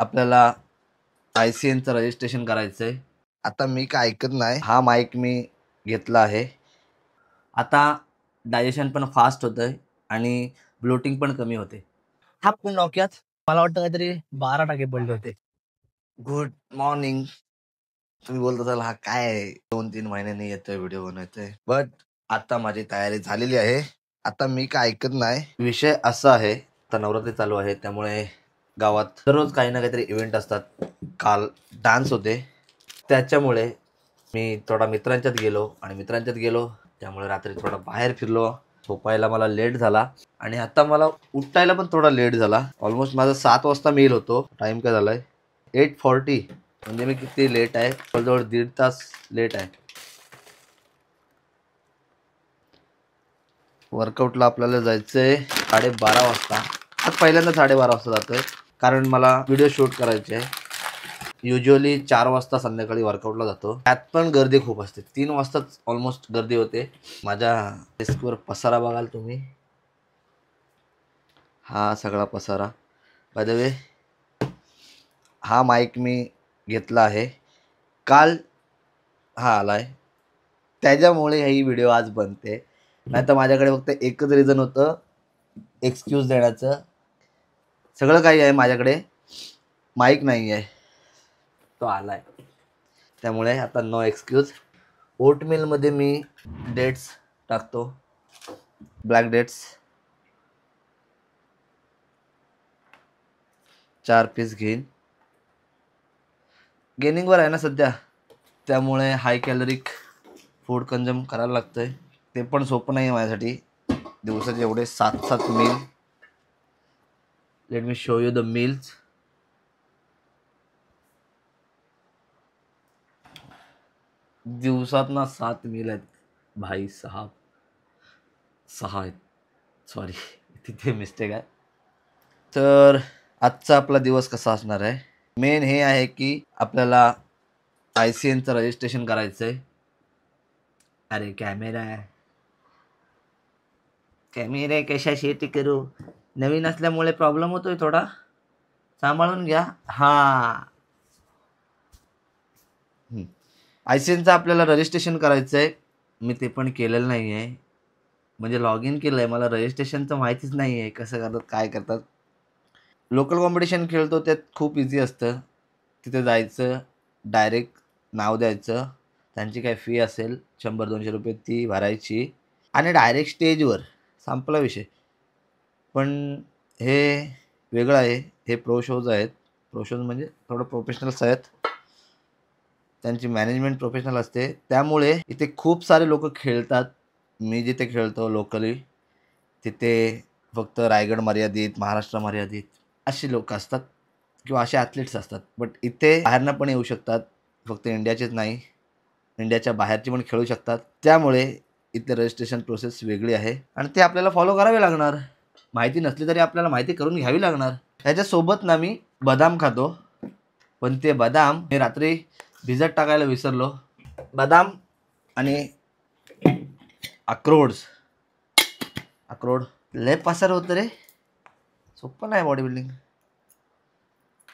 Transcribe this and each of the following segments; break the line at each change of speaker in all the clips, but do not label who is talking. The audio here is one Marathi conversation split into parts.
आपल्याला ICNचं रजिस्ट्रेशन करायचं आहे. आता मी काय ऐकत नाही. हा माईक मी घेतला आहे. आता डायजेशन पण फास्ट होतंय आणि ब्लोटिंग पण कमी होते. हा पण नोकियात मला वाटतं काहीतरी 12% पडले होते. Good morning. तुम्ही बोलत असाल हा काय 2-3 महिन्यांनी येतोय व्हिडिओ बनवतोय, बट आता माझी तयारी झालेली आहे. आता मी काय ऐकत नाही. विषय असा आहे, आता नवरात्री चालू आहे त्यामुळे गावात दररोज काही ना काहीतरी इव्हेंट असतात. काल डान्स होते त्याच्यामुळे मी थोडा मित्रांच्यात गेलो त्यामुळे रात्री थोडा बाहेर फिरलो. झोपायला मला लेट झाला आणि आता मला उठायला पण थोडा लेट झाला. ऑलमोस्ट माझा 7 वाजता मेल होतो. टाइम काय झालाय 8:40. म्हणजे मी किती लेट आहे, जवळजवळ 1.5 तास लेट आहे. वर्कआउटला आपल्याला जायचंय 12:30 वाजता. आज पहिल्यांदा 12:30 वाजता जातोय कारण मला व्हिडिओ शूट करायचे आहे. युजली 4 वाजता संध्याकाळी वर्कआउटला जातो. त्यात पण गर्दी खूप असते. 3 वाजताच ऑलमोस्ट गर्दी होते. माझ्या डेस्कवर पसारा बघाल तुम्ही, हा सगळा पसारा. बाय द वे हा माईक मी घेतला आहे. काल हा आलाय त्याच्यामुळे ही व्हिडिओ आज बनते. नाही तर माझ्याकडे फक्त एकच रिझन होतं एक्सक्यूज देण्याचं. सगळं काही आहे माझ्याकडे, माईक नाही आहे, तो आलाय त्यामुळे आता नो एक्सक्यूज. ओटमीलमध्ये मी डेट्स टाकतो, ब्लॅक डेट्स 4 पीस घेईन. गेनिंगवर आहे ना सध्या, त्यामुळे हाय कॅलरिक फूड कंझ्युम करायला लागतंय. ते पण सोपं नाही आहे माझ्यासाठी. दिवसाचे एवढे 7 meal. Let me show you the meals. दिवसात ना 7 मील आहेत भाई साहब. 6 आहेत, सॉरी तिथे मिस्टेक आहे. तर आजचा आपला दिवस कसा असणार आहे, मेन हे आहे की आपल्याला ICNचं रजिस्ट्रेशन करायचं आहे. अरे कॅमेरा कशाशी करू, नवीन असल्यामुळे प्रॉब्लेम होतोय थोडा, सांभाळून घ्या. हा ICNचं आपल्याला रजिस्ट्रेशन करायचं आहे. मी ते पण केलेलं नाही आहे. म्हणजे लॉग इन केलं आहे, मला रजिस्ट्रेशनचं माहितीच नाही आहे कसं करतात काय करतात. लोकल कॉम्पिटिशन खेळतो त्यात खूप इझी असतं. तिथे जायचं, डायरेक्ट नाव द्यायचं, त्यांची काय फी असेल 100-200 रुपये ती भरायची आणि डायरेक्ट स्टेजवर, संपला विषय. पण हे वेगळं आहे. हे प्रो शोज आहेत. प्रो शोज म्हणजे थोडं प्रोफेशनल्स आहेत, त्यांची मॅनेजमेंट प्रोफेशनल असते, त्यामुळे इथे खूप सारे लोक खेळतात. मी जिथे खेळतो लोकली तिथे फक्त रायगड मर्यादित, महाराष्ट्र मर्यादित अशी लोक असतात किंवा असे ॲथलीट्स असतात. बट इथे बाहेरनं पण येऊ शकतात, फक्त इंडियाचेच नाही, इंडियाच्या बाहेरचे पण खेळू शकतात. त्यामुळे इथले रजिस्ट्रेशन प्रोसेस वेगळी आहे आणि ते आपल्याला फॉलो करावे लागणार. माहिती नसली तरी आपल्याला माहिती करून घ्यावी लागणार. ह्याच्यासोबत ना मी बदाम खातो, पण ते बदाम मी रात्री भिजत टाकायला विसरलो. बदाम आणि अक्रोड लय पसार होतं रे, सोपं नाही बॉडी बिल्डिंग.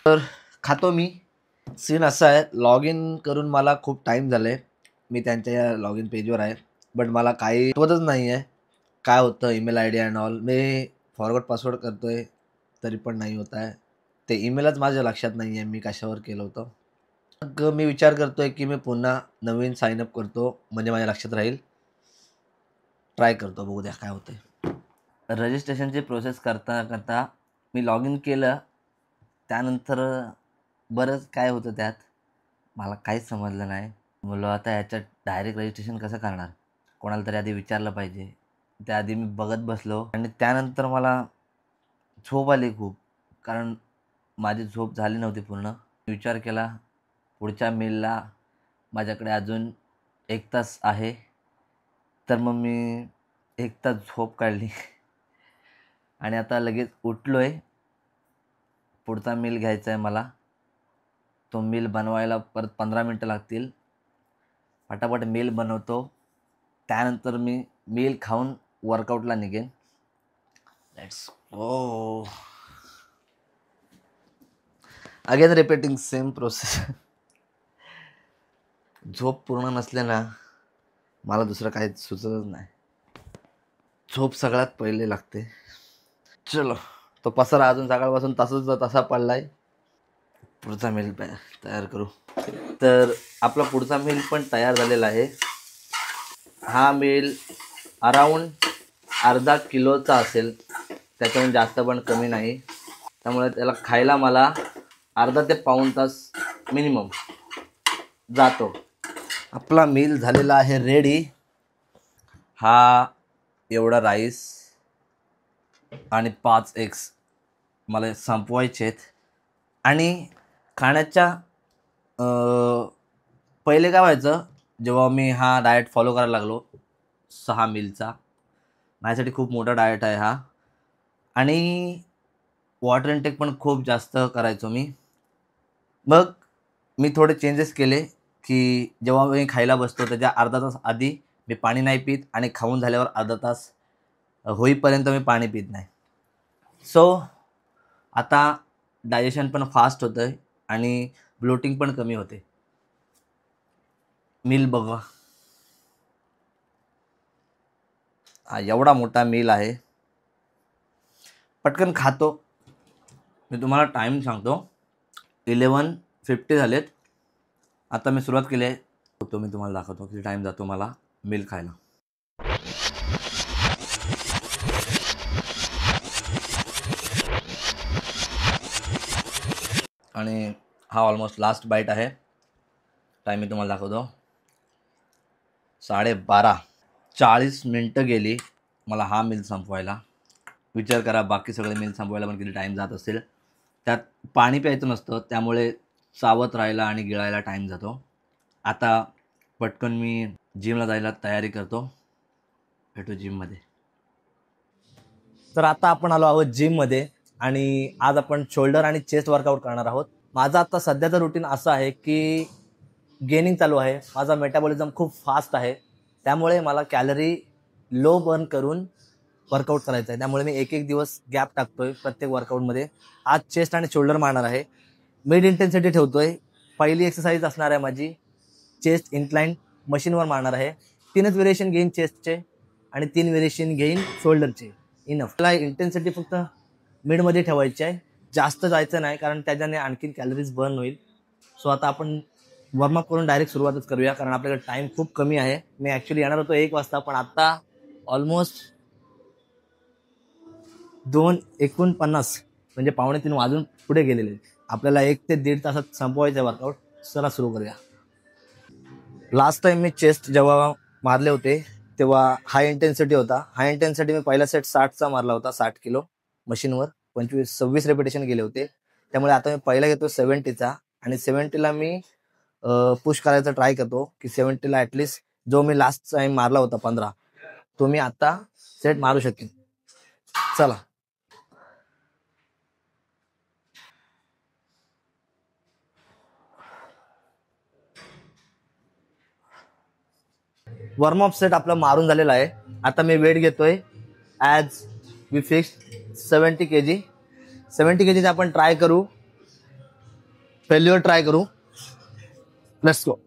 तर खातो मी. सीन असा आहे, लॉग इन करून मला खूप टाईम झाला आहे. मी त्यांच्या लॉग इन पेजवर आहे, बट मला काही आठवतच नाही आहे काय होतं, email ID and all. Me forward password करतो आहे तरी पण नाही होत आहे. ते ईमेलच माझ्या लक्षात नाही आहे मी कशावर केलं होतं. मग मी विचार करतो आहे की मी पुन्हा नवीन साईनअप करतो, म्हणजे माझ्या लक्षात राहील. ट्राय करतो, बघू द्या काय होतं. रजिस्ट्रेशनची प्रोसेस करता करता मी लॉग इन केलं, त्यानंतर बरंच काय होतं त्यात मला काहीच समजलं नाही. बोललो आता याच्यात डायरेक्ट रजिस्ट्रेशन कसं करणार, कोणाला तरी आधी विचारलं पाहिजे. त्याआधी मी बघत बसलो आणि त्यानंतर मला झोप आली खूप, कारण माझी झोप झाली नव्हती पूर्ण. विचार केला पुढच्या मीलला माझ्याकडे अजून 1 तास आहे, तर मग मी 1 तास झोप काढली आणि आता लगेच उठलो आहे. पुढचा मील घ्यायचा आहे मला. तो मील बनवायला परत 15 मिनटं लागतील. पटापट मील बनवतो, त्यानंतर मी मील खाऊन वर्कआउटला निघेन. Let's go. Again repeating same process. झोप पूर्ण नसले ना मला दुसरं काही सुचतच नाही. झोप सगळ्यात पहिले लागते. चलो, तो पसारा अजून सकाळपासून तसा पडलाय. पुढचा मेल तयार करू. तर आपला पुढचा मेल पण तयार झालेला आहे. हा मेल अराऊंड अर्धा किलोचा असेल, त्याच्याहून जास्त पण कमी नाही. त्यामुळे त्याला खायला मला अर्धा ते पाऊण तास मिनिमम जातो. आपला मील झालेला आहे रेडी. हा एवढा राईस आणि 5 एग्स मला संपवायचे आहेत. आणि खाण्याच्या पहिले काय व्हायचं, जेव्हा मी हा डाएट फॉलो करायला लागलो 6 मीलचा, माझ्यासाठी खूप मोठा डाएट आहे हा. आणि वॉटर इनटेक पण खूप जास्त करायचो मी. मग मी थोडे चेंजेस केले की जेव्हा मी खायला बसतो त्याच्या अर्धा तास आधी मी पाणी नाही पित आणि खाऊन झाल्यावर अर्धा तास होईपर्यंत मी पाणी पित नाही. सो आता डायजेशन पण फास्ट होतं आहे आणि ब्लोटिंग पण कमी होते. मील बघा, हा एवढा मोठा मील आहे. पटकन खातो. मी तुम्हाला टाईम सांगतो, 11:50 झालेत. आता मी सुरुवात केली आहे. तो मी तुम्हाला दाखवतो किती टाईम जातो मला मील खायला. आणि हा ऑलमोस्ट लास्ट बाईट आहे. टाईम मी तुम्हाला दाखवतो, 12:30. 40 मिनटं गेली मला हा मील संपवायला. विचार करा बाकी सगळे मील संपवायला पण किती टाईम जात असेल. त्यात पाणी प्यायचं नसतं, त्यामुळे चावत राहायला आणि गिळायला टाईम जातो. आता पटकन मी जिमला जायला तयारी करतो. भेटू जिममध्ये. तर आता आपण आलो आहोत जिममध्ये आणि आज आपण शोल्डर आणि चेस्ट वर्कआउट करणार आहोत. माझं आता सध्याचं रुटीन असं आहे की गेनिंग चालू आहे. माझा मेटाबॉलिझम खूप फास्ट आहे, त्यामुळे मला कॅलरी लो बर्न करून वर्कआउट करायचं आहे. त्यामुळे मी एक दिवस गॅप टाकतोय प्रत्येक वर्कआउटमध्ये. आज चेस्ट आणि शोल्डर मारणार आहे. मिड इंटेन्सिटी ठेवतोय. पहिली एक्सरसाइज असणार आहे माझी चेस्ट इन्क्लाइन मशीनवर मारणार आहे. 3च व्हेरिएशन घेईन चेस्टचे आणि 3 व्हेरिएशन घेईन शोल्डरचे. इनफ. मला इंटेन्सिटी फक्त मिडमध्ये ठेवायची आहे, जास्त जायचं नाही कारण त्याच्याने आणखीन कॅलरीज बर्न होईल. सो आता आपण वॉर्मअप करून डायरेक्ट सुरुवातच करूया कारण आपल्याकडे टाईम खूप कमी आहे. मी ॲक्च्युली येणार होतो 1 वाजता, पण आता ऑलमोस्ट 2:49 म्हणजे 2:45 वाजून पुढे गेलेले. आपल्याला 1 ते 1.5 तासात संपवायचं आहे वर्कआउट. चला सुरू करूया. लास्ट टाइम मी चेस्ट जेव्हा मारले होते तेव्हा हाय इंटेन्सिटी होता. हाय इंटेन्सिटी मी पहिला सेट 60चा मारला होता, 60 किलो मशीनवर 26 रेपिटेशन गेले होते. त्यामुळे आता मी पहिला घेतो 70चा आणि 70ला मी पुश करायचा ट्राय करतो की 70ला ॲटलिस्ट जो मी लास्ट टाइम मारला होता 15, तो मी आता सेट मारू शकेन. चला. वॉर्मअप सेट आपला मारून झालेला आहे. आता मी वेट घेतोय as we fix 70 kg. 70 kg आपण ट्राय करू, फेल्युअर ट्राय करू. Let's go.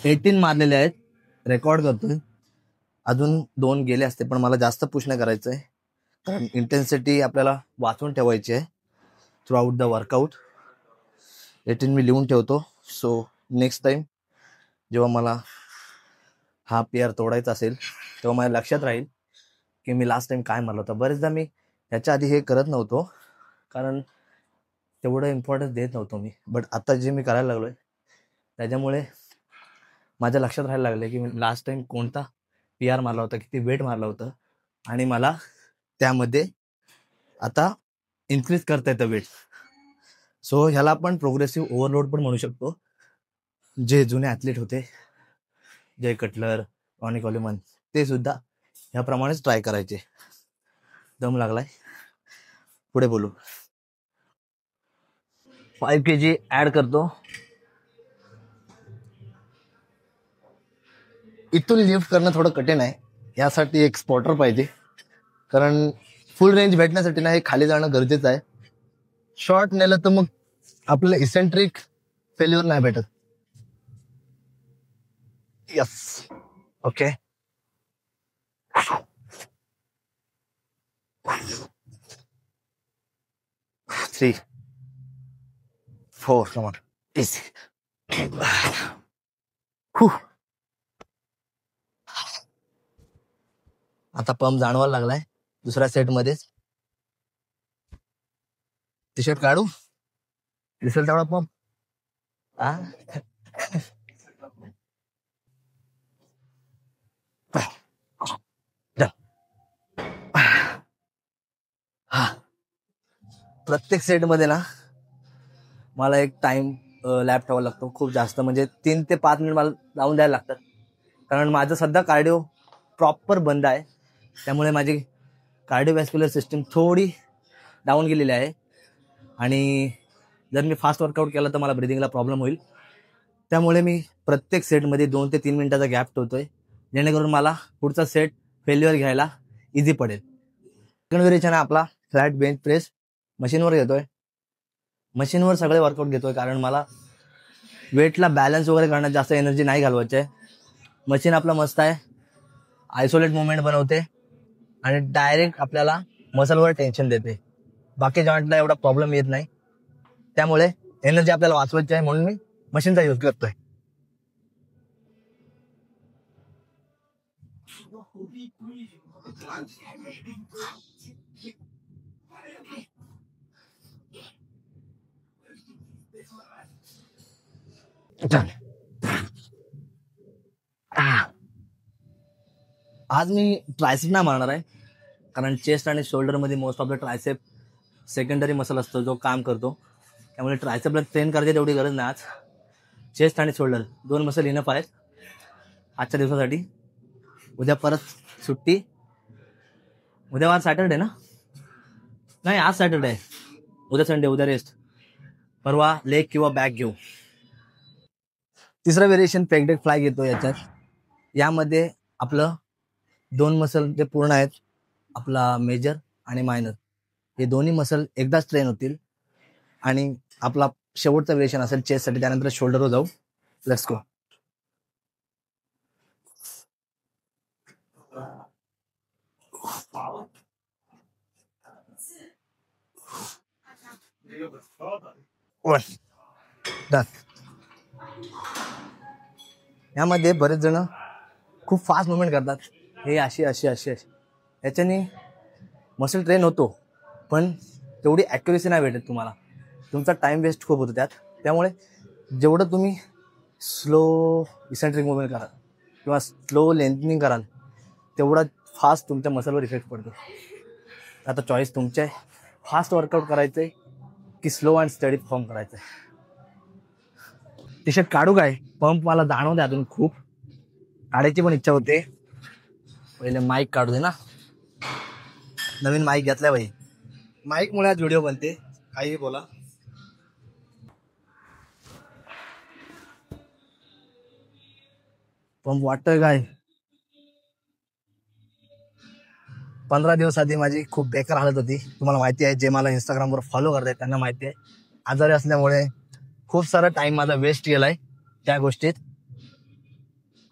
एटीन मारलेले आहेत. रेकॉर्ड करतोय. अजून 2 गेले असते, पण मला जास्त पुश नाही करायचं आहे कारण इंटेन्सिटी आपल्याला वाचून ठेवायची आहे थ्रू आउट द वर्कआउट. 18 मी लिहून ठेवतो. सो नेक्स्ट टाइम जेव्हा मला हा पेअर तोडायचा असेल तेव्हा माझ्या लक्षात राहील की मी लास्ट टाइम काय मारलं होतं. बरेचदा मी ह्याच्या आधी हे करत नव्हतो कारण तेवढं इम्पॉर्टन्स देत नव्हतो मी, बट आता जे मी करायला लागलोय त्याच्यामुळे माझ्या लक्षात राहायला लागले की मी लास्ट टाइम कोणता PR मारला होता, किती वेट मारला होतं आणि मला त्यामध्ये आता इन्क्रीज करता येतं वेट. सो ह्याला आपण प्रोग्रेसिव्ह ओव्हरलोड पण म्हणू शकतो. जे जुने ॲथलीट होते, जय कटलर, रॉनी कॉलिमन, ते सुद्धा ह्याप्रमाणेच ट्राय करायचे. दम लागलाय, पुढे बोलू. 5 kg ॲड करतो. इथून लिफ्ट करणं थोडं कठीण आहे. यासाठी एक स्पॉटर पाहिजे, कारण फुल रेंज भेटण्यासाठी ना हे खाली जाणं गरजेचं आहे. शॉर्ट नेलं तर मग आपल्याला इसेंट्रिक फेल्युअर नाही भेटत. Yes, okay. 3, 4, come on. Easy. आता पंप जाणवायला लागलाय दुसऱ्या सेट मध्येच. टी शर्ट काढू, दिसेल तेवढा पंप. प्रत्येक सेट मध्ये ना मला एक टाइम लॅब ठेवावा लागतो खूप जास्त, म्हणजे 3 ते 5 मिनिट मला लावून द्यायला लागतात. कारण माझं सध्या कार्डिओ प्रॉपर बंद आहे, त्यामुळे माझी कार्डिओवॅस्क्युलर सिस्टीम थोडी डाऊन गेलेली आहे. आणि जर मी फास्ट वर्कआउट केला तर मला ब्रिदिंगला प्रॉब्लेम होईल. त्यामुळे मी प्रत्येक सेटमध्ये 2 ते 3 मिनिटाचा गॅप ठेवतोय, जेणेकरून मला पुढचा सेट फेल्युअर घ्यायला इझी पडेल. सेकंड व्हेरिएशन आपला फ्लॅट बेंच प्रेस मशीनवर घेतोय. मशीनवर सगळे वर्कआउट घेतोय कारण मला वेटला बॅलन्स वगैरे करण्यात जास्त एनर्जी नाही घालवायची आहे. मशीन आपलं मस्त आहे, आयसोलेट मुवमेंट बनवते आणि डायरेक्ट आपल्याला मसलवर टेन्शन देते. बाकी जॉईंटला एवढा प्रॉब्लेम येत नाही. त्यामुळे एनर्जी आपल्याला वाचवायची आहे म्हणून मी मशीनचा यूज करतोय. आज मी ट्रायसेप नाही मारणार आहे, कारण चेस्ट आणि शोल्डर मध्ये most of the tricep secondary muscle असतो जो काम करतो. त्यामुळे ट्रायसेपला ट्रेन करायची तेवढी गरज नाही. आज चेस्ट आणि शोल्डर 2 मसल इनफ आहेत आजच्या दिवसासाठी. उद्या परत सुट्टी. उद्या आज सॅटरडे ना, नाही आज सॅटरडे आहे, उद्या संडे, उद्या रेस्ट. परवा लेग किंवा बॅक घेऊ. तिसरा व्हेरिएशन पेग डेक फ्लाय घेतो. यामध्ये आपलं 2 मसल जे पूर्ण आहेत, आपला मेजर आणि मायनर, हे दोन्ही मसल एकदाच ट्रेन होतील. आणि आपला शेवटचा व्हेरिएशन असेल चेस्टसाठी, त्यानंतर शोल्डरवर जाऊ. Let's go. यामध्ये बरेच जण खूप फास्ट मुवमेंट करतात, हे अशी अशी अशी अशी. याच्याने मसल ट्रेन होतो, पण तेवढी ॲक्युरेसी नाही भेटत तुम्हाला. तुमचा टाइम वेस्ट खूप होतो त्यात. त्यामुळे जेवढं तुम्ही स्लो इसेंट्रिक मुवमेंट कराल किंवा स्लो लेंथनिंग कराल, तेवढा फास्ट तुमच्या मसलवर इफेक्ट पडतो. आता चॉईस तुमची आहे, फास्ट वर्कआउट करायचं आहे की स्लो अँड स्टडी फॉर्म करायचं आहे. टी शर्ट काढू काय? पंप मला जाणवते अजून खूप, काढायची पण इच्छा होते. पहिले माईक काढू दे ना. नवीन माईक घेतलाय भाई, माईक मुळे आज व्हिडिओ बनते, काही बोला. पंप वाटतोय काय? 15 दिवस आधी माझी खूप बेकार हालत होती. तुम्हाला माहिती आहे, जे मला इंस्टाग्रामवर फॉलो करतायत त्यांना माहिती आहे. आजारी असल्यामुळे खूप सारा टाइम माझा वेस्ट गेलाय त्या गोष्टीत.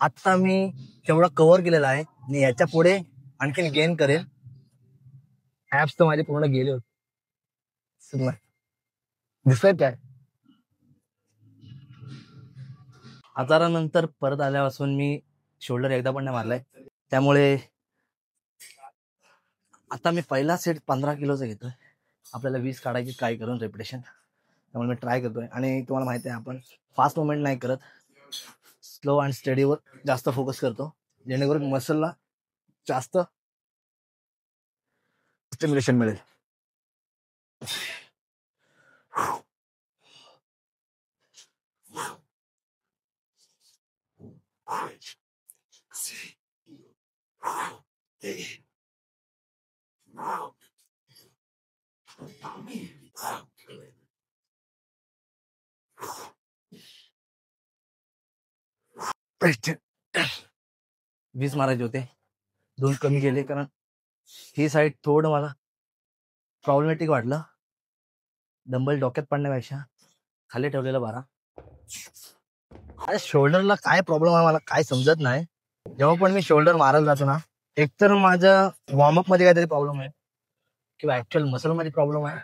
आता मी तेवढा कव्हर केलेला आहे आणि याच्या पुढे आणखीन गेन करेल. ऍप्स तर माझे पूर्ण गेले होते. दिसत काय? आजारानंतर परत आल्यापासून मी शोल्डर एकदा पण नाही मारलाय. त्यामुळे आता मी पहिला सेट 15 किलोचा घेतोय. आपल्याला 20 काढायची ट्राय करून रेपिटेशन. त्यामुळे मी ट्राय करतोय. आणि तुम्हाला माहिती आहे, आपण फास्ट मुवमेंट नाही करत, स्लो अँड स्टडीवर जास्त फोकस करतो, जेणेकरून मसलला जास्त स्टिम्युलेशन मिळेल. 20 मारायचे होते, 2 कमी केले, कारण ही साईड थोडं मला प्रॉब्लेमॅटिक वाटलं. डंबल डोक्यात पडण्यापेक्षा खाली ठेवलेलं बरा. अरे शोल्डरला काय प्रॉब्लेम आहे मला काय समजत नाही. जेव्हा पण मी शोल्डर मारायला जातो ना, एकतर माझ्या वॉर्मअप मध्ये काहीतरी प्रॉब्लेम आहे, किंवा ऍक्च्युअल मसल मध्ये प्रॉब्लेम आहे,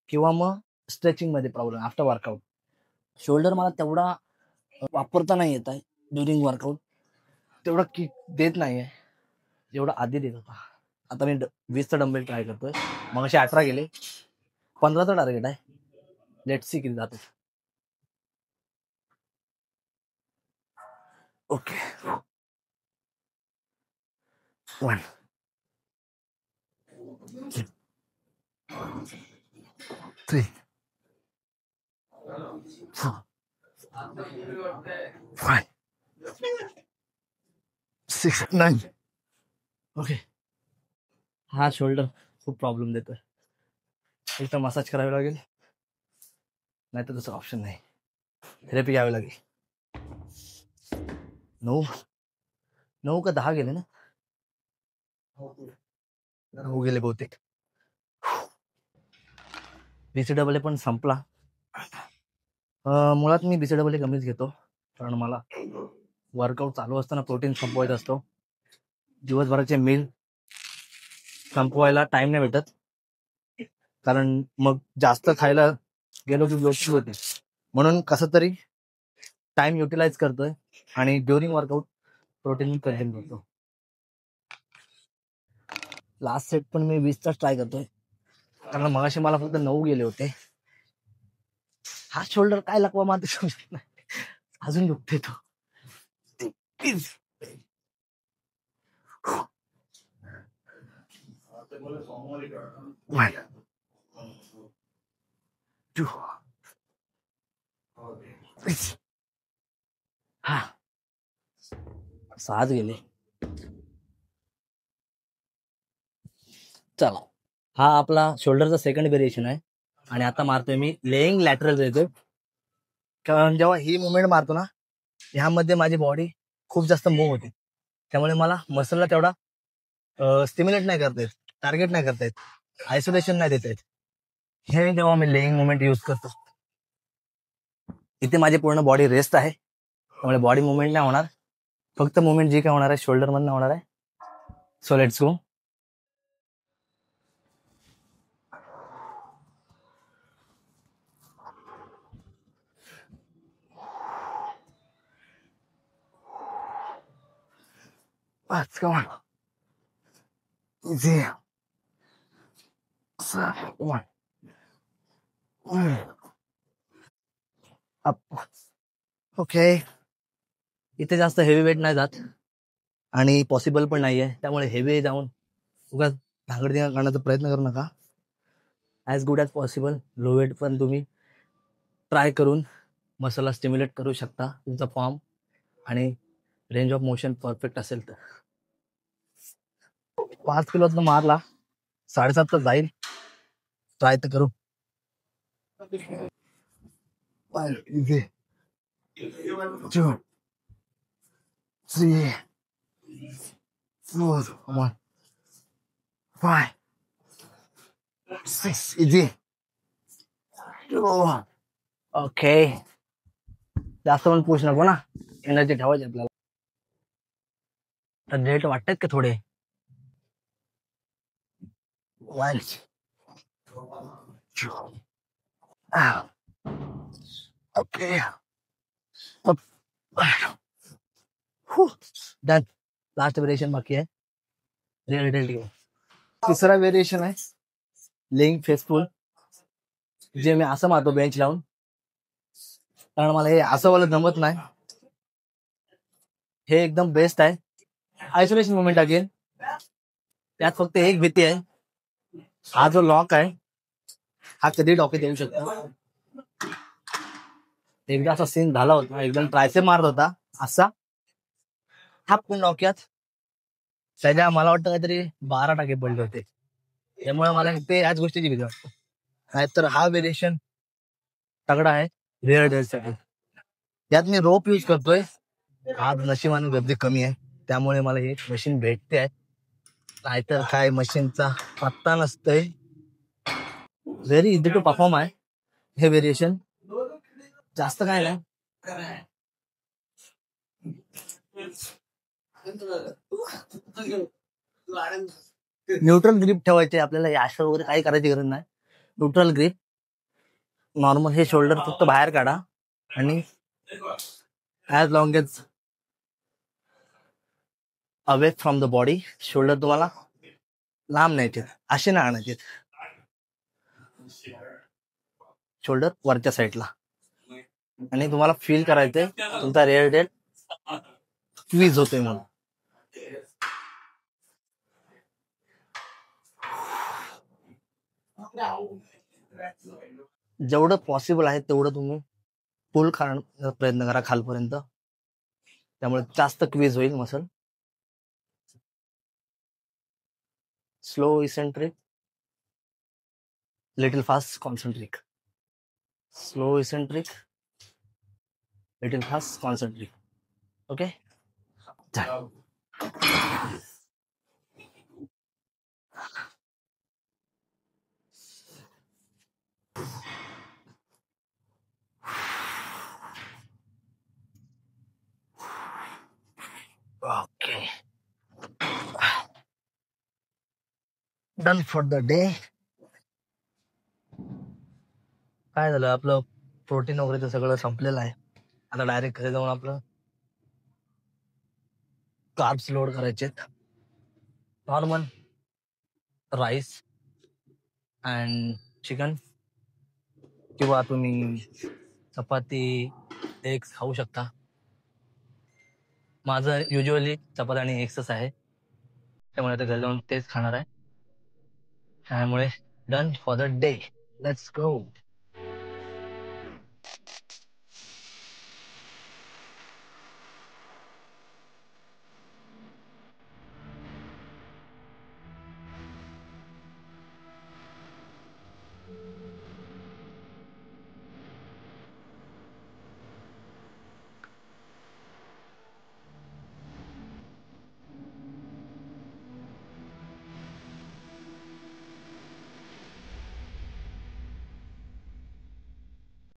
किंवा मग स्ट्रेचिंग मध्ये प्रॉब्लेम आफ्टर वर्कआउट. शोल्डर मला तेवढा वापरता नाही येत आहे ड्युरिंग वर्कआउट, तेवढा किक देत नाहीये जेवढा आधी देत होता. आता मी 20चा डंबेल ट्राय करतोय, मग असे 18 गेले, 15चा टार्गेट आहे. लेट्स सी किती जातो. ओके, 1 3 4 5 6 9. ओके, हा शोल्डर खूप प्रॉब्लेम देतोय. एक तर मसाज करावी लागेल, नाही तर दुसरा ऑप्शन नाही, थेरपी घ्यावी लागेल. 9 का 10 गेले ना, 9 गेले बहुतेक. बीसीडब्ल्यू पण संपला. मुळात मी बीसीडब्ल्यू कमीच घेतो, कारण मला वर्कआउट चालू असताना प्रोटीन संपवायचा असतो. दिवसभराचे मील संपवायला टाइम नाही भेटत, कारण मग जास्त खायला गेलो की लोट होते. म्हणून कसं तरी टाइम युटिलाइज करतोय आणि ड्युरिंग वर्कआउट प्रोटीन कंझ्युम करतो. लास्ट सेट पण मी 20चाच ट्राय करतोय, कारण मगाशी मला फक्त 9 गेले होते. हा शोल्डर काय लकवा मारते समजत नाही, अजून दुखते तो. One, 2, 3. हा 6 गेले. चला, हा आपला शोल्डरचा सेकंड व्हेरिएशन आहे, आणि आता मारतोय मी लेईंग लॅटरल रेझर. कारण जेव्हा ही मुवमेंट मारतो ना, ह्यामध्ये माझी बॉडी खूप जास्त मूव्ह होते, त्यामुळे मला मसलला तेवढा स्टिम्युलेट नाही करता येत, टार्गेट नाही करता येत, आयसोलेशन नाही देता येत. हे जेव्हा मी लेईंग मुवमेंट यूज करतो, इथे माझी पूर्ण बॉडी रेस्ट आहे, त्यामुळे बॉडी मुवमेंट नाही होणार, फक्त मुवमेंट जी काय होणार आहे शोल्डर मधनं होणार आहे. So let's go. Let's go on. Easy. 1. Up. Okay, इथे जास्त हेवी वेट नाही जात आणि पॉसिबल पण नाहीये, त्यामुळे हेवी जाऊन उगाच धांगडधिंगा करण्याचा प्रयत्न करू नका. As good as possible low weight पण तुम्ही ट्राय करून मसलला स्टिम्युलेट करू शकता तुमचा फॉर्म आणि रेंज ऑफ मोशन परफेक्ट असेल तर. 5 किलोतनं मारला, 7.5 तर जाईल, ट्राय तर करू. 1, 2, 3, 4, 5, 6. इझी. ओके, जास्त पण पुश नको ना, एनर्जी ठेवायची आपल्याला. तर डेट वाटतात का थोडे. 1, 2. Okay, done. लास्ट व्हेरिएशन बाकी आहे, रिअल डेल्ट घेऊ. तिसरा व्हेरिएशन आहे लेइंग फेसफुल, जे मी असं मारतो बेंच लावून, कारण मला हे असं वाला जमत नाही. हे एकदम बेस्ट आहे. आयसोलेशन मुवमेंट अगेन, त्यात फक्त एक भीती आहे, हा जो लॉक आहे हा कधी डॉकेत येऊ शकतो. एकदा असा सीन झाला होता, एकदम ट्रायसेप मारत होता असा, हा पण डॉक्यात त्याच्या मला वाटतं काहीतरी 12 टाके पडले होते. त्यामुळे मला ते याच गोष्टीची भीती वाटते. नाहीतर हा व्हेरिएशन तगडा आहे रिअर डेल्टसाठी. यात मी रोप यूज करतोय, आज नशिबाने गर्दी कमी आहे,
त्यामुळे मला ही मशीन भेटते आहे. नाहीतर काय मशीनचा पत्ता नसतंय. व्हेरी इझी टू परफॉर्म आहे हे व्हेरिएशन. जास्त काय नाही. न्यूट्रल ग्रिप ठेवायचे आपल्याला. याश वगैरे काही करायची गरज नाही. Neutral grip. नॉर्मल हे शोल्डर फक्त बाहेर काढा आणि as long as away from the body. Shoulder तुम्हाला लांब न्यायचे, असे नाही आणायचे. शोल्डर वरच्या साईडला. आणि तुम्हाला फील करायचंय तुमचा रेअर डेट स्क्वीज होतोय म्हणून. जेवढं पॉसिबल आहे तेवढं तुम्ही पुल करण्याचा प्रयत्न करा खालपर्यंत. त्यामुळे जास्त क्वीज होईल muscle. Slow eccentric, little fast concentric. Slow eccentric, little fast concentric. Okay. Okay. Done for the day. काय झालं, आपलं प्रोटीन वगैरे ते सगळं संपलेलं आहे. आता डायरेक्ट घरी जाऊन आपलं कार्ब्स लोड करायचे. नॉर्मल राईस अँड चिकन, किंवा तुम्ही चपाती एग्स खाऊ शकता. माझं युजली चपाती आणि एग्सच आहे, त्यामुळे आता घरी जाऊन तेच खाणार आहे. त्यामुळे done for the day. Let's go.